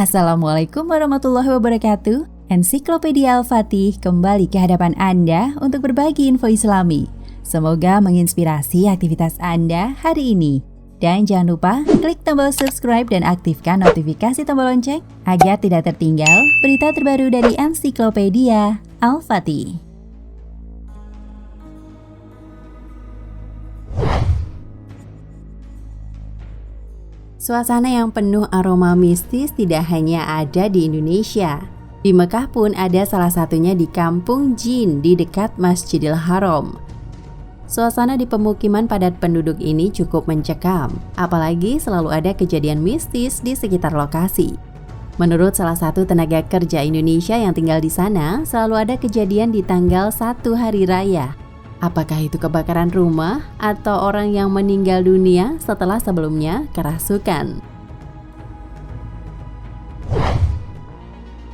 Assalamualaikum warahmatullahi wabarakatuh. Ensiklopedia Al-Fatih kembali ke hadapan Anda untuk berbagi info Islami. Semoga menginspirasi aktivitas Anda hari ini. Dan jangan lupa klik tombol subscribe dan aktifkan notifikasi tombol lonceng agar tidak tertinggal berita terbaru dari Ensiklopedia Al-Fatih. Suasana yang penuh aroma mistis tidak hanya ada di Indonesia. Di Mekah pun ada salah satunya di Kampung Jin di dekat Masjidil Haram. Suasana di pemukiman padat penduduk ini cukup mencekam, apalagi selalu ada kejadian mistis di sekitar lokasi. Menurut salah satu tenaga kerja Indonesia yang tinggal di sana, selalu ada kejadian di tanggal 1 hari raya. Apakah itu kebakaran rumah atau orang yang meninggal dunia setelah sebelumnya kerasukan?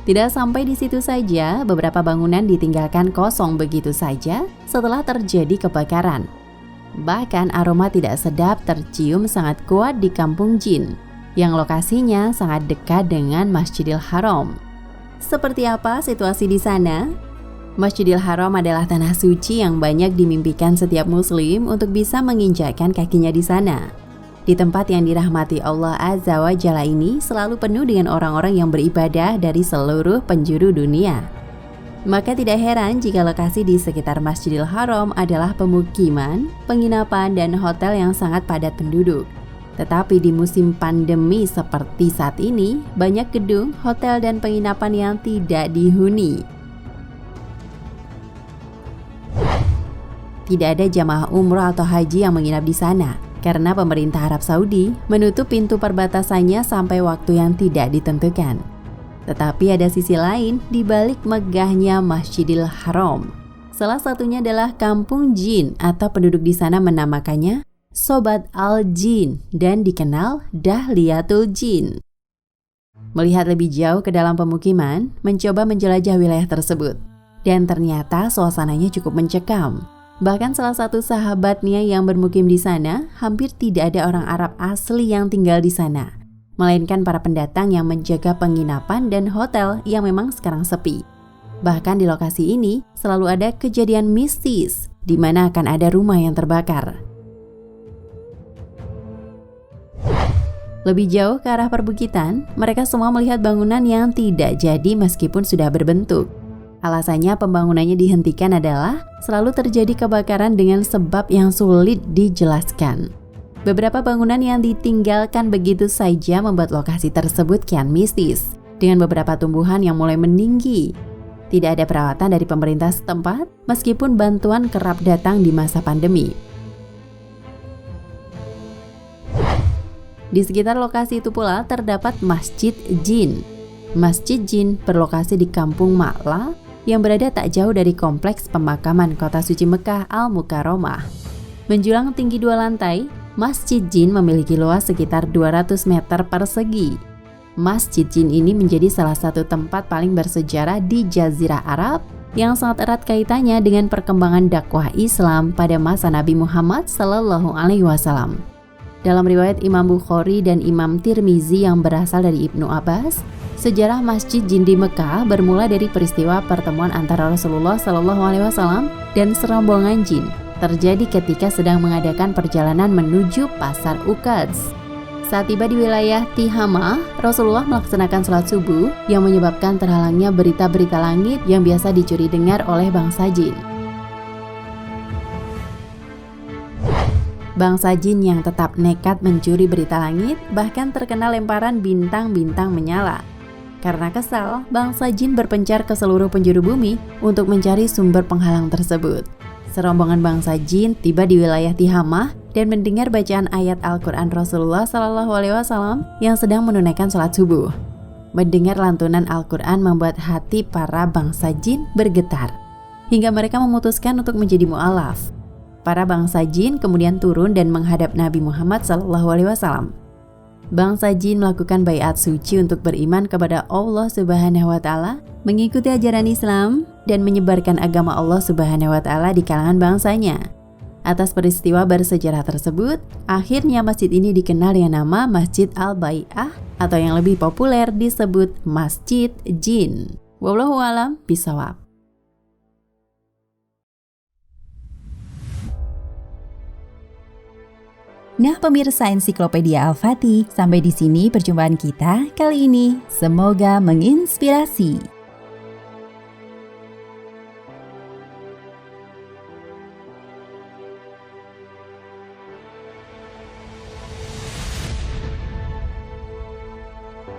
Tidak sampai di situ saja, beberapa bangunan ditinggalkan kosong begitu saja setelah terjadi kebakaran. Bahkan aroma tidak sedap tercium sangat kuat di Kampung Jin, yang lokasinya sangat dekat dengan Masjidil Haram. Seperti apa situasi di sana? Masjidil Haram adalah tanah suci yang banyak dimimpikan setiap muslim untuk bisa menginjakkan kakinya di sana. Di tempat yang dirahmati Allah Azza wa Jalla ini selalu penuh dengan orang-orang yang beribadah dari seluruh penjuru dunia. Maka tidak heran jika lokasi di sekitar Masjidil Haram adalah pemukiman, penginapan, dan hotel yang sangat padat penduduk. Tetapi di musim pandemi seperti saat ini, banyak gedung, hotel, dan penginapan yang tidak dihuni. Tidak ada jamaah umroh atau haji yang menginap di sana karena pemerintah Arab Saudi menutup pintu perbatasannya sampai waktu yang tidak ditentukan. Tetapi ada sisi lain di balik megahnya Masjidil Haram. Salah satunya adalah Kampung Jin atau penduduk di sana menamakannya Sobat Al-Jin dan dikenal Dahliyatul Jin. Melihat lebih jauh ke dalam pemukiman, mencoba menjelajah wilayah tersebut. Dan ternyata suasananya cukup mencekam. Bahkan salah satu sahabatnya yang bermukim di sana, hampir tidak ada orang Arab asli yang tinggal di sana, melainkan para pendatang yang menjaga penginapan dan hotel yang memang sekarang sepi. Bahkan di lokasi ini selalu ada kejadian mistis, di mana akan ada rumah yang terbakar. Lebih jauh ke arah perbukitan, mereka semua melihat bangunan yang tidak jadi meskipun sudah berbentuk. Alasannya pembangunannya dihentikan adalah selalu terjadi kebakaran dengan sebab yang sulit dijelaskan. Beberapa bangunan yang ditinggalkan begitu saja membuat lokasi tersebut kian mistis, dengan beberapa tumbuhan yang mulai meninggi. Tidak ada perawatan dari pemerintah setempat, meskipun bantuan kerap datang di masa pandemi. Di sekitar lokasi itu pula terdapat Masjid Jin. Masjid Jin berlokasi di Kampung Ma'la, yang berada tak jauh dari kompleks pemakaman kota suci Mekah Al-Mukarramah. Menjulang tinggi 2 lantai, Masjid Jin memiliki luas sekitar 200 meter persegi. Masjid Jin ini menjadi salah satu tempat paling bersejarah di Jazirah Arab yang sangat erat kaitannya dengan perkembangan dakwah Islam pada masa Nabi Muhammad SAW. Dalam riwayat Imam Bukhari dan Imam Tirmizi yang berasal dari Ibnu Abbas, sejarah Masjid Jin di Mekah bermula dari peristiwa pertemuan antara Rasulullah SAW dan serombongan jin terjadi ketika sedang mengadakan perjalanan menuju pasar Uqadz. Saat tiba di wilayah Tihamah, Rasulullah melaksanakan sholat subuh yang menyebabkan terhalangnya berita-berita langit yang biasa dicuri dengar oleh bangsa jin. Bangsa jin yang tetap nekat mencuri berita langit bahkan terkena lemparan bintang-bintang menyala. Karena kesal, bangsa jin berpencar ke seluruh penjuru bumi untuk mencari sumber penghalang tersebut. Serombongan bangsa jin tiba di wilayah Tihamah dan mendengar bacaan ayat Al-Quran Rasulullah SAW yang sedang menunaikan sholat subuh. Mendengar lantunan Al-Quran membuat hati para bangsa jin bergetar, hingga mereka memutuskan untuk menjadi mu'alaf. Para bangsa jin kemudian turun dan menghadap Nabi Muhammad SAW. Bangsa jin melakukan baiat suci untuk beriman kepada Allah Subhanahu wa Ta'ala, mengikuti ajaran Islam, dan menyebarkan agama Allah Subhanahu wa Ta'ala di kalangan bangsanya. Atas peristiwa bersejarah tersebut, akhirnya masjid ini dikenal dengan nama Masjid Al-Bai'ah atau yang lebih populer disebut Masjid Jin. Wallahu a'lam bishawab. Nah pemirsa Ensiklopedia Al-Fatih, sampai di sini perjumpaan kita kali ini. Semoga menginspirasi.